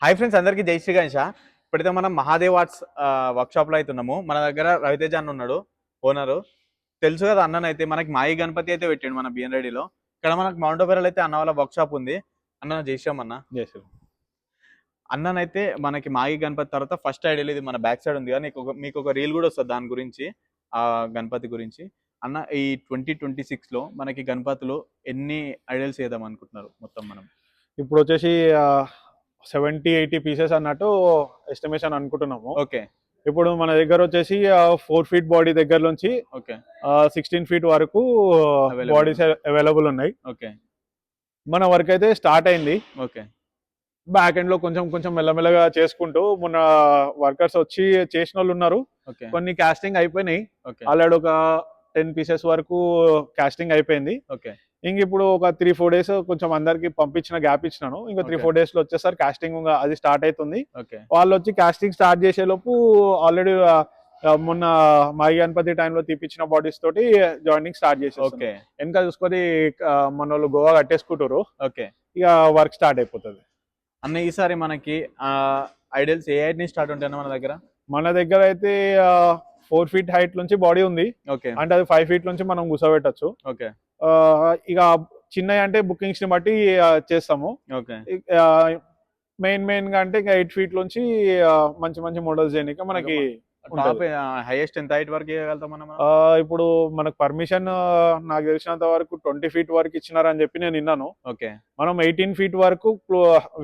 Hi friends, అందరికీ జై శ్రీ గణేష. ఇప్పుడైతే మనం మహాదేవ్ ఆర్ట్స్ వర్క్షాప్లో అయితే ఉన్నాము. మన దగ్గర రవితేజ అన్న ఉన్నాడు, ఓనరు. తెలుసు కదా అన్ననైతే మనకి మాయి గణపతి అయితే పెట్టిండు మన బిఎన్ రెడ్డిలో. ఇక్కడ మనకు మౌంట్ ఓపెరల్ అయితే అన్న వాళ్ళ వర్క్షాప్ ఉంది. అన్న జై శ్రీరామ్ అన్న. చేసారు. అన్ననైతే మనకి మాయి గణపతి తర్వాత ఫస్ట్ ఐడియల్ ఇది మన బ్యాక్ సైడ్ ఉంది కదా, మీకు ఒక రీల్ కూడా వస్తుంది దాని గురించి, ఆ గణపతి గురించి. అన్న ఈ 2026లో మనకి గణపతిలో ఎన్ని ఐడియల్స్ వేద్దాం అనుకుంటున్నారు మొత్తం మనం? ఇప్పుడు వచ్చేసి 70-80 పీసెస్ అన్నట్టు ఎస్టిమేషన్ అనుకుంటున్నాము. ఓకే. ఇప్పుడు మన దగ్గర వచ్చేసి 4 feet బాడీ దగ్గర నుంచి ఓకే 16 feet వరకు బాడీస్ అవైలబుల్ ఉన్నాయి. ఓకే. మన వర్క్ అయితే స్టార్ట్ అయింది. ఓకే. బ్యాక్ ఎండ్ లో కొంచెం కొంచెం మెల్లమెల్లగా చేసుకుంటూ మొన్న వర్కర్స్ వచ్చి చేసిన వాళ్ళు ఉన్నారు. ఓకే. కొన్ని కాస్టింగ్ అయిపోయినాయి. ఓకే. ఆల్రెడీ ఒక 10 పీసెస్ వరకు కాస్టింగ్ అయిపోయింది. ఓకే. ఇంక ఇప్పుడు ఒక 3-4 days కొంచెం అందరికి పంపించిన గ్యాప్ ఇచ్చినాను. ఇంకా 3-4 days లో వచ్చేసరికి కాస్టింగ్ అది స్టార్ట్ అవుతుంది. వాళ్ళు వచ్చి కాస్టింగ్ స్టార్ట్ చేసే లోపు ఆల్రెడీ మొన్న మాయి గణపతి టైంలో తీపిచ్చిన బాడీస్ తోటి జాయినింగ్ స్టార్ట్ చేసేసి వెనక చూసుకొని మన వాళ్ళు గోవా కట్టేసుకుంటారు. ఓకే. ఇక వర్క్ స్టార్ట్ అయిపోతుంది. అన్న ఈసారి మనకి ఐడియల్స్ ఏ హైట్ నుంచి స్టార్ట్ ఉంటాయి మన దగ్గర? మన దగ్గర అయితే 4 feet హైట్ నుంచి బాడీ ఉంది. ఓకే. అంటే అది 5 feet నుంచి మనం కూర్చోబెట్టచ్చు. ఓకే. ఇక చిన్నవి అంటే బుకింగ్స్ ని బట్టి చేస్తాము. ఓకే. మెయిన్ గా అంటే ఇంకా 8 feet నుంచి మంచి మంచి మోడల్స్ చేయడానికి మనకి టాప్ హైయెస్ట్ ఎంత హైట్ వరకు చేయగలుగుతాం మనం? ఇప్పుడు మనకు పర్మిషన్ నాకు తెలిసినంత వరకు 20 feet వరకు ఇచ్చినారని చెప్పి నేను విన్నాను. ఓకే. మనం 18 feet వరకు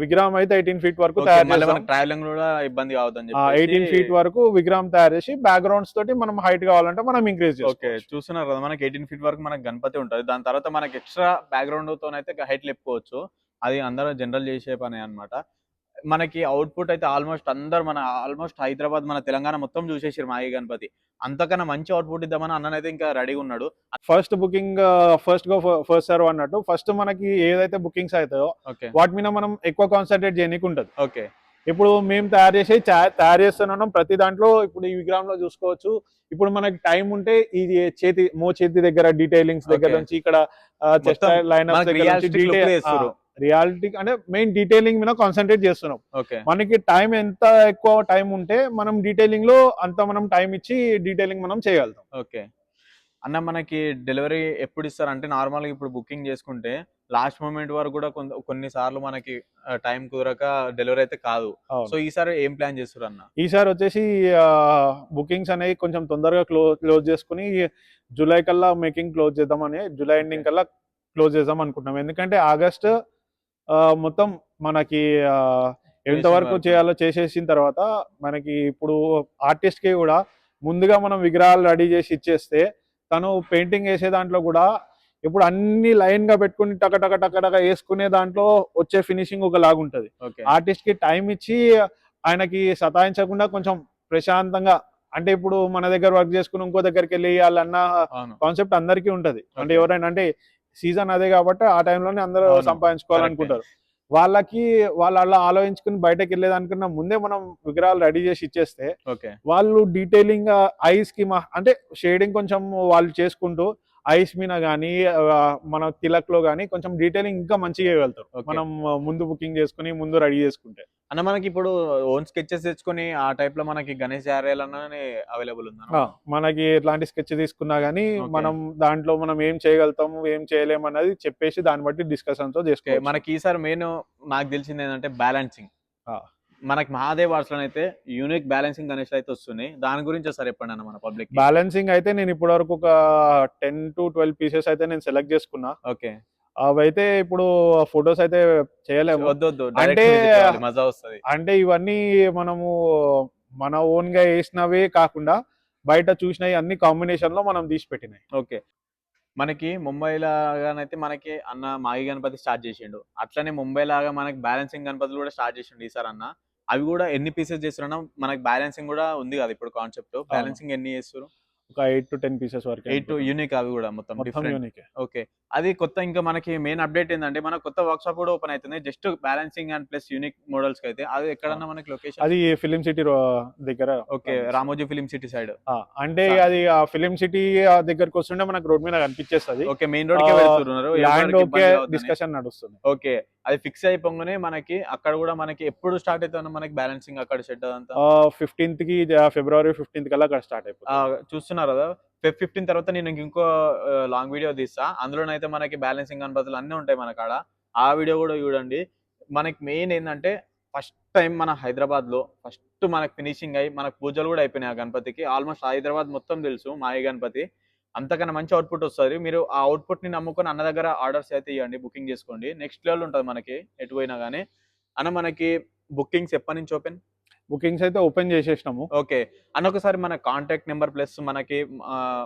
విగ్రహం అయితే 18 feet వరకు తయారు చేస్తాం. ట్రావెలింగ్ కూడా ఇబ్బంది కావద్దని 18 feet వరకు విగ్రహం తయారు చేసి బ్యాక్గ్రౌండ్స్ తోటి మనం హైట్ కావాలంటే మనం ఇంక్రీజ్ చేస్తాం. ఓకే. చూస్తున్నారు కదా, మనకి 18 feet వరకు మనకి గణపతి ఉంటుంది. దాని తర్వాత మనకి ఎక్స్ట్రా బ్యాక్గ్రౌండ్ తోనైతే హైట్ లేపుకోవచ్చు. అది అందరూ జనరల్ చేసే పని అన్నమాట. మనకి అవుట్పుట్ అయితే ఆల్మోస్ట్ హైదరాబాద్ మన తెలంగాణ మొత్తం చూసేసారు మాయి గణపతి. అంతకన్నా మంచి అవుట్పుట్ ఇద్దామని అన్ననైతే ఇంకా రెడీగా ఉన్నాడు. ఫస్ట్ బుకింగ్ ఫస్ట్ సర్వ్ అన్నట్టు ఫస్ట్ మనకి ఏదైతే బుకింగ్స్ అవుతాయో వాటి మీద మనం ఎక్కువ కాన్సన్ట్రేట్ చేయడానికి ఉంటుంది. ఓకే. ఇప్పుడు మేము తయారు చేస్తున్నాం ప్రతి దాంట్లో. ఇప్పుడు ఈ విగ్రహంలో చూసుకోవచ్చు, ఇప్పుడు మనకి టైం ఉంటే ఇది చేతి దగ్గర డీటెయిలింగ్స్ దగ్గర నుంచి ఇక్కడ చెస్ట్ లైన్ రియాలిటీ అంటే మెయిన్ డీటెయిలింగ్ మీద కాన్సన్ట్రేట్ చేస్తున్నాం. మనకి టైం ఎంత ఎక్కువ టైం ఉంటే మనం డీటెయిలింగ్ లో అంత మనం టైం ఇచ్చి డీటెయిలింగ్ మనం చేయగలుగుతాం. ఓకే. అన్న మనకి డెలివరీ ఎప్పుడు ఇస్తారు అంటే నార్మల్గా ఇప్పుడు బుకింగ్ చేసుకుంటే లాస్ట్ మూమెంట్ వరకు కూడా కొన్నిసార్లు మనకి టైం కుదరక డెలివరీ అయితే కాదు. సో ఈసారి ఏం ప్లాన్ చేస్తారు అన్న? ఈసారి వచ్చేసి బుకింగ్స్ అనేవి కొంచెం తొందరగా క్లోజ్ చేసుకుని జూలై కల్లా మేకింగ్ క్లోజ్ చేద్దామని, జూలై ఎండింగ్ కల్లా క్లోజ్ చేద్దాం అనుకుంటున్నాం. ఎందుకంటే ఆగస్ట్ మొత్తం మనకి ఎంతవరకు చేయాలో చేసేసిన తర్వాత మనకి ఇప్పుడు ఆర్టిస్ట్ కి కూడా ముందుగా మనం విగ్రహాలు రెడీ చేసి ఇచ్చేస్తే తను పెయింటింగ్ వేసే దాంట్లో కూడా ఇప్పుడు అన్ని లైన్ గా పెట్టుకుని టక వేసుకునే దాంట్లో వచ్చే ఫినిషింగ్ ఒక లాగుంటది. ఆర్టిస్ట్ కి టైం ఇచ్చి ఆయనకి సతాయించకుండా కొంచెం ప్రశాంతంగా, అంటే ఇప్పుడు మన దగ్గర వర్క్ చేసుకుని ఇంకో దగ్గరికి వెళ్ళి వేయాలన్న కాన్సెప్ట్ అందరికీ ఉంటది. అంటే ఎవరైనా అంటే సీజన్ అదే కాబట్టి ఆ టైంలోనే అందరూ సంపాదించుకోవాలనుకుంటారు. వాళ్ళకి వాళ్ళు అలా ఆలోచించుకుని బయటకు వెళ్ళేదానికన్నా ముందే మనం విగ్రహాలు రెడీ చేసి ఇచ్చేస్తే వాళ్ళు డీటెయిలింగ్ ఐస్ కి అంటే షేడింగ్ కొంచెం వాళ్ళు చేసుకుంటూ ఐస్ మీద కానీ మన తిలక్ లో కానీ కొంచెం డీటెయిలింగ్ ఇంకా మంచిగా చేయగలుగుతారు మనం ముందు బుకింగ్ చేసుకుని ముందు రెడీ చేసుకుంటే. అన్న మనకి ఇప్పుడు ఓన్ స్కెచెస్ తెచ్చుకొని ఆ టైప్ లో మనకి గణేష్ జారేయాలనే అవైలబుల్ ఉంది. మనకి ఎట్లాంటి స్కెచ్ తీసుకున్నా గానీ మనం దాంట్లో మనం ఏం చేయగలుగుతాము ఏం చేయలేము అన్నది చెప్పేసి దాన్ని బట్టి డిస్కషన్ తో చేసుకోవాలి. మనకి ఈసారి మెయిన్ నాకు తెలిసింది ఏంటంటే బ్యాలెన్సింగ్. మనకి మహాదేవ్ ఆర్ట్స్ లో అయితే యూనిక్ బ్యాలెన్సింగ్ గణేష్ అయితే వస్తున్నాయి. దాని గురించి ఒకసారి చెప్పండి అన్న. మన పబ్లిక్ బ్యాలెన్సింగ్ అయితే నేను ఇప్పటి వరకు ఒక 10-12 పీసెస్ అయితే నేను సెలెక్ట్ చేసుకున్నా. ఓకే. అవైతే ఇప్పుడు ఫొటోస్ అయితే చేయలేము, అంటే ఇవన్నీ మనము మన ఓన్ గా వేసినవే కాకుండా బయట చూసినవి అన్ని కాంబినేషన్ లో మనం తీసి పెట్టినాయి. ఓకే. మనకి ముంబై లాగానైతే మనకి అన్న మాయి గణపతి స్టార్ట్ చేసిండు, అట్లనే ముంబై లాగా మనకి బ్యాలెన్సింగ్ గణపతులు కూడా స్టార్ట్ చేసిండు ఈసారి అన్న. అవి కూడా ఎన్ని పీసెస్ చేస్తున్నా మనకి బ్యాలెన్సింగ్ కూడా ఉంది కదా ఇప్పుడు కాన్సెప్ట్. బ్యాలెన్సింగ్ ఎన్ని చేస్తారు? ఒక 8 to 10 పీసెస్ వరకు 8 యూనిక్ అవి కూడా మొత్తం మొత్తం డిఫరెంట్. యూనిక్. ఓకే. అది కొత్త ఇంకా మనకి మెయిన్ అప్డేట్ ఏందంటే మన కొత్త వర్క్ షాప్ కూడా ఓపెన్ అయితుంది. Just balancing and plus unique models కి అయితే. అది ఎక్కడన్నా మనకి లొకేషన్? అది ఫిలిం సిటీ దగ్గర. Okay. Ramoji film city side. అంటే అది ఆ ఫిలిం సిటీ దగ్గరకు వస్తుంటే మనకు రోడ్ మీద కనిపించేస్తుంది. ఓకే. మెయిన్ రోడ్ కే వెళ్తున్నారు. ల్యాండ్ ఓకే డిస్కషన్ నడుస్తుంది. ఓకే. అది ఫిక్స్ అయిపోగానే మనకి అక్కడ కూడా మనకి ఎప్పుడు స్టార్ట్ అవుతుందో మనకి బ్యాలెన్సింగ్ అక్కడ షెడ్ అదంతా? 15th కి ఫిబ్రవరి 15th కల్లా అక్కడ స్టార్ట్ అయిపోతుంది. చూస్తున్నారు కదా, Feb 15 తర్వాత నేను ఇంకో లాంగ్ వీడియో తీస్తా. అందులోనైతే మనకి బ్యాలెన్సింగ్ గణపతులు అన్నీ ఉంటాయి మన కాడ. ఆ వీడియో కూడా చూడండి. మనకి మెయిన్ ఏంటంటే ఫస్ట్ టైం మన హైదరాబాద్లో ఫస్ట్ మనకి ఫినిషింగ్ అయ్యి మనకు పూజలు కూడా అయిపోయినాయి ఆ గణపతికి. ఆల్మోస్ట్ హైదరాబాద్ మొత్తం తెలుసు మాయ గణపతి. అంతకన్నా మంచి అవుట్పుట్ వస్తుంది. మీరు ఆ అవుట్పుట్ని నమ్ముకొని అన్న దగ్గర ఆర్డర్స్ అయితే ఇవ్వండి, బుకింగ్ చేసుకోండి. నెక్స్ట్ లెవెల్ ఉంటుంది మనకి ఎటు పోయినా కానీ. అన్న మనకి బుకింగ్స్ ఎప్పటి నుంచి ఓపెన్? బుకింగ్స్ అయితే ఓపెన్ చేసేసినాము. ఓకే. అన్న ఒకసారి మన కాంటాక్ట్ నెంబర్ ప్లస్ మనకి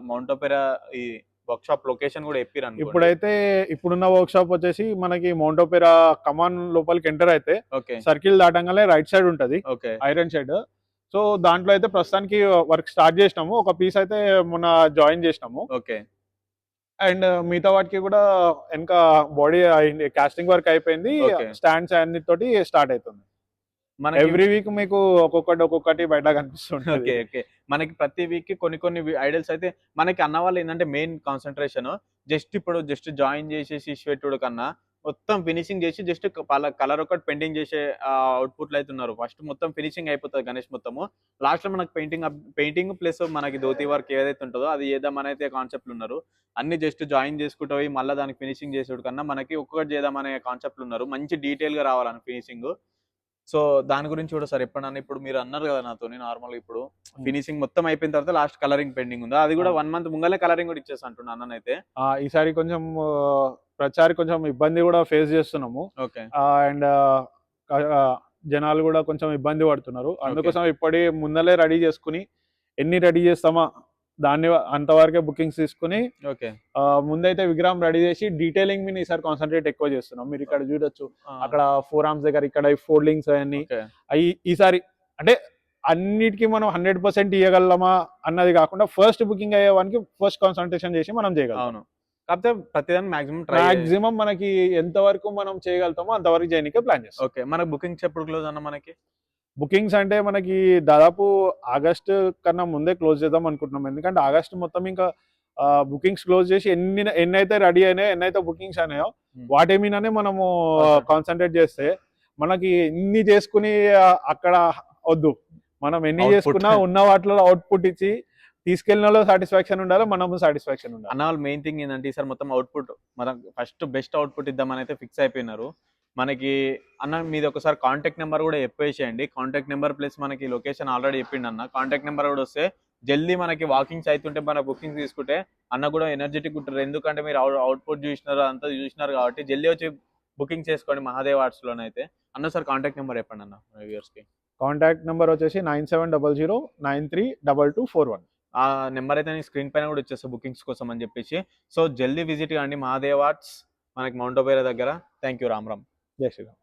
మౌంట్ ఒపేరా ఈ వర్క్ షాప్ లొకేషన్ కూడా చెప్పిరనుకోండి. ఇప్పుడైతే ఇప్పుడున్న వర్క్ షాప్ వచ్చేసి మనకి మౌంట్ ఒపేరా కమాన్ లోపలికి ఎంటర్ అయితే ఓకే. సర్కిల్ దాటంగానే రైట్ సైడ్ ఉంటది ఓకే. Iron shed. సో దాంట్లో అయితే ప్రస్తుతానికి వర్క్ స్టార్ట్ చేసినాము. ఒక పీస్ అయితే మొన్న జాయిన్ చేసినాము. ఓకే. అండ్ మిగతా వాటికి కూడా వెనక బాడీ కాస్టింగ్ వర్క్ అయిపోయింది. Okay. స్టాండ్స్ అన్నిటితోటి స్టార్ట్ అవుతుంది. మనకి ఎవ్రీ వీక్ మీకు ఒక్కొక్కటి బయట కనిపిస్తుంటది. ఓకే. ఓకే. మనకి ప్రతి వీక్ కి కొన్ని ఐడల్స్ అయితే మనకి అన్న వాళ్ళు ఏంటంటే మెయిన్ కాన్సన్ట్రేషన్ జస్ట్ జాయిన్ చేసేసి ఇష్పెట్టుడు కన్నా మొత్తం ఫినిషింగ్ చేసి జస్ట్ కలర్ ఒకటి పెయింటింగ్ చేసే అవుట్పుట్లు అయితే ఉన్నారు. ఫస్ట్ మొత్తం ఫినిషింగ్ అయిపోతుంది గణేష్ మొత్తము. లాస్ట్ లో మనకి పెయింటింగ్ ప్లస్ మనకి ధోతి వర్క్ ఏదైతే ఉంటుందో అది చేద్దామని అయితే కాన్సెప్ట్లు ఉన్నారు. అన్ని జస్ట్ జాయిన్ చేసుకుంటూ పోయి మళ్ళీ దానికి ఫినిషింగ్ చేసేడు కన్నా మనకి ఒక్కొక్కటి చేద్దామనే కాన్సెప్ట్లు ఉన్నారు. మంచి డీటెయిల్ గా రావాలని ఫినిషింగ్. సో దాని గురించి కూడా సార్ ఎప్పుడన్నా ఇప్పుడు మీరు అన్నారు కదా నాతో నార్మల్ ఇప్పుడు ఫినిషింగ్ మొత్తం అయిపోయిన తర్వాత లాస్ట్ కలరింగ్ పెండింగ్ ఉందా? అది కూడా 1 month ముంగలే కలరింగ్ కూడా ఇచ్చేసి అంటున్నా అన్ననైతే. ఈసారి కొంచెం ప్రచారి కొంచెం ఇబ్బంది కూడా ఫేస్ చేస్తున్నాము. ఓకే. అండ్ జనాలు కూడా కొంచెం ఇబ్బంది పడుతున్నారు. అందుకోసం ఇప్పటి ముందలే రెడీ చేసుకుని ఎన్ని రెడీ చేస్తామా దాన్ని అంతవరకే బుకింగ్స్ తీసుకుని ఓకే. ముందైతే విగ్రహం రెడీ చేసి డీటెయిలింగ్ మీద ఈసారి కాన్సన్ట్రేట్ ఎక్కువ చేస్తున్నాం. మీరు ఇక్కడ చూడొచ్చు అక్కడ 4 arms దగ్గర ఇక్కడ ఫోల్డింగ్స్ అవన్నీ అవి ఈసారి అంటే అన్నిటికీ మనం 100% ఇవ్వగలమా అన్నది కాకుండా ఫస్ట్ బుకింగ్ అయ్యేవానికి ఫస్ట్ కాన్సన్ట్రేషన్ చేసి మనం చేయగలం. అవును. కాకపోతే ప్రతిదాన్ని మాక్సిమం మనకి ఎంత వరకు మనం చేయగలుగుతామో అంతవరకు చేయడానికే ప్లాన్ చేస్తాం. ఓకే. మనకి బుకింగ్స్ ఎప్పుడు క్లోజ్ అన్న మనకి? బుకింగ్స్ అంటే మనకి దాదాపు ఆగస్ట్ కన్నా ముందే క్లోజ్ చేద్దాం అనుకుంటున్నాం. ఎందుకంటే ఆగస్ట్ మొత్తం ఇంకా బుకింగ్స్ క్లోజ్ చేసి ఎన్నైతే రెడీ అయినాయో ఎన్నైతే బుకింగ్స్ అయినాయో వాటి మీదనే మనము కాన్సన్ట్రేట్ చేస్తే మనకి ఇన్ని చేసుకుని అక్కడ వద్దు. మనం ఎన్ని చేసుకున్నా ఉన్న వాటిలో అవుట్పుట్ ఇచ్చి తీసుకెళ్ళిన సాటిస్ఫాక్షన్ ఉండాలి, మనము సాటిస్ఫాక్షన్ ఉండాలి. అన్న వాళ్ళు మెయిన్ థింగ్ ఏంటంటే ఈసారి మొత్తం అవుట్పుట్ మనం ఫస్ట్ బెస్ట్ అవుట్పుట్ ఇద్దామని అయితే ఫిక్స్ అయిపోయినారు. మనకి అన్న మీది ఒకసారి కాంటాక్ట్ నెంబర్ కూడా చెప్పేసేయండి. కాంటాక్ట్ నెంబర్ ప్లస్ మనకి లొకేషన్ ఆల్రెడీ చెప్పిండు అన్న. కాంటాక్ట్ నెంబర్ కూడా వస్తే జల్దీ మనకి వాకింగ్స్ అవుతుంటే మన బుకింగ్ తీసుకుంటే అన్న కూడా ఎనర్జెటిక్ ఉంటారు. ఎందుకంటే మీరు అవుట్పుట్ చూసినారు అంతా చూసినారు కాబట్టి జల్దీ వచ్చి బుకింగ్ చేసుకోండి మహాదేవ్ ఆర్ట్స్లోనైతే. అన్న సార్ కాంటాక్ట్ నెంబర్ చెప్పండి అన్న వ్యూవర్స్కి. కాంటాక్ట్ నెంబర్ వచ్చేసి 9700932241. ఆ నెంబర్ అయితే నేను స్క్రీన్ పైన కూడా వచ్చేస్తా బుకింగ్స్ కోసం అని చెప్పేసి. సో జల్దీ విజిట్ కాండి మహాదేవ్ ఆర్ట్స్ మనకి మౌంట్ ఒపేరా దగ్గర. Thank you. రామ్ రామ్. జై శ్రీరామ్.